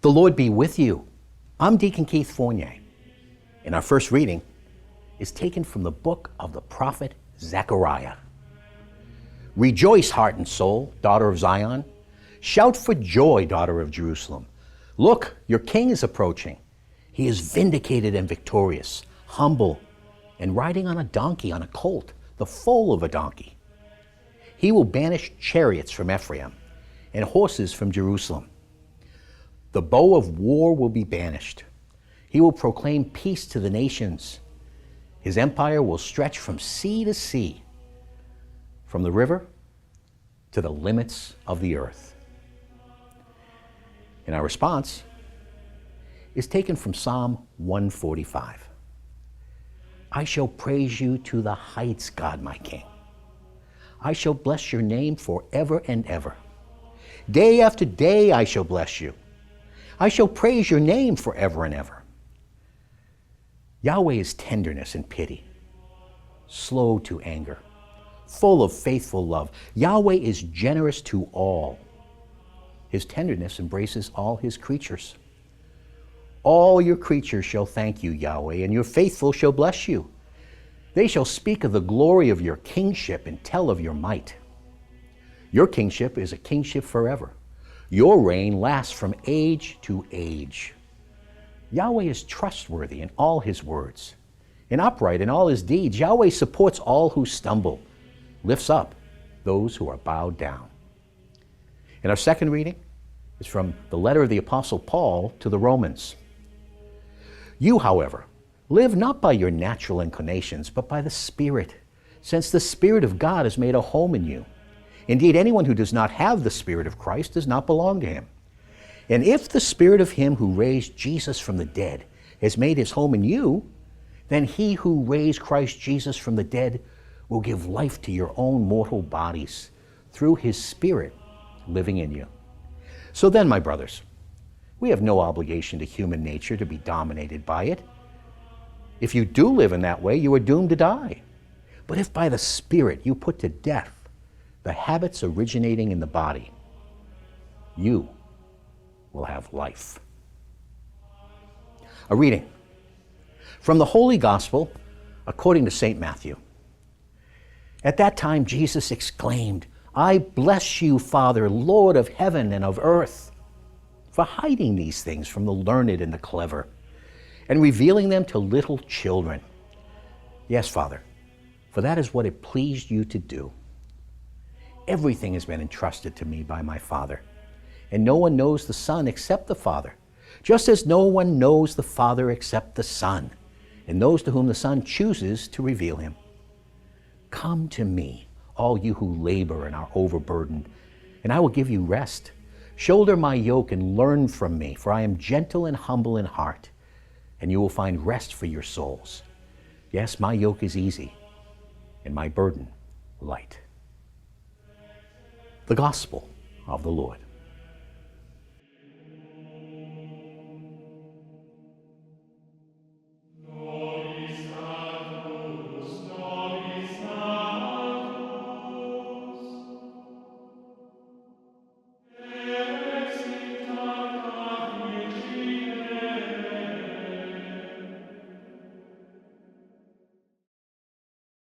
The Lord be with you. I'm Deacon Keith Fournier, and our first reading is taken from the book of the prophet Zechariah. Rejoice, heart and soul, daughter of Zion. Shout for joy, daughter of Jerusalem. Look, your king is approaching. He is vindicated and victorious, humble, and riding on a donkey, on a colt, the foal of a donkey. He will banish chariots from Ephraim and horses from Jerusalem. The bow of war will be banished. He will proclaim peace to the nations. His empire will stretch from sea to sea, from the river to the limits of the earth. And our response is taken from Psalm 145. I shall praise you to the heights, God my King. I shall bless your name forever and ever. Day after day I shall bless you. I shall praise your name forever and ever. Yahweh is tenderness and pity, slow to anger, full of faithful love. Yahweh is generous to all. His tenderness embraces all his creatures. All your creatures shall thank you, Yahweh, and your faithful shall bless you. They shall speak of the glory of your kingship and tell of your might. Your kingship is a kingship forever. Your reign lasts from age to age. Yahweh is trustworthy in all his words and upright in all his deeds. Yahweh supports all who stumble, lifts up those who are bowed down. And our second reading is from the letter of the Apostle Paul to the Romans. You, however, live not by your natural inclinations, but by the Spirit, since the Spirit of God has made a home in you. Indeed, anyone who does not have the Spirit of Christ does not belong to him. And if the Spirit of him who raised Jesus from the dead has made his home in you, then he who raised Christ Jesus from the dead will give life to your own mortal bodies through his Spirit living in you. So then, my brothers, we have no obligation to human nature to be dominated by it. If you do live in that way, you are doomed to die. But if by the Spirit you put to death the habits originating in the body, you will have life. A reading from the Holy Gospel according to St. Matthew. At that time Jesus exclaimed, I bless you, Father, Lord of heaven and of earth, for hiding these things from the learned and the clever, and revealing them to little children. Yes, Father, for that is what it pleased you to do. Everything has been entrusted to me by my Father, and no one knows the Son except the Father, just as no one knows the Father except the Son, and those to whom the Son chooses to reveal him. Come to me, all you who labor and are overburdened, and I will give you rest. Shoulder my yoke and learn from me, for I am gentle and humble in heart, and you will find rest for your souls. Yes, my yoke is easy, and my burden light. The Gospel of the Lord.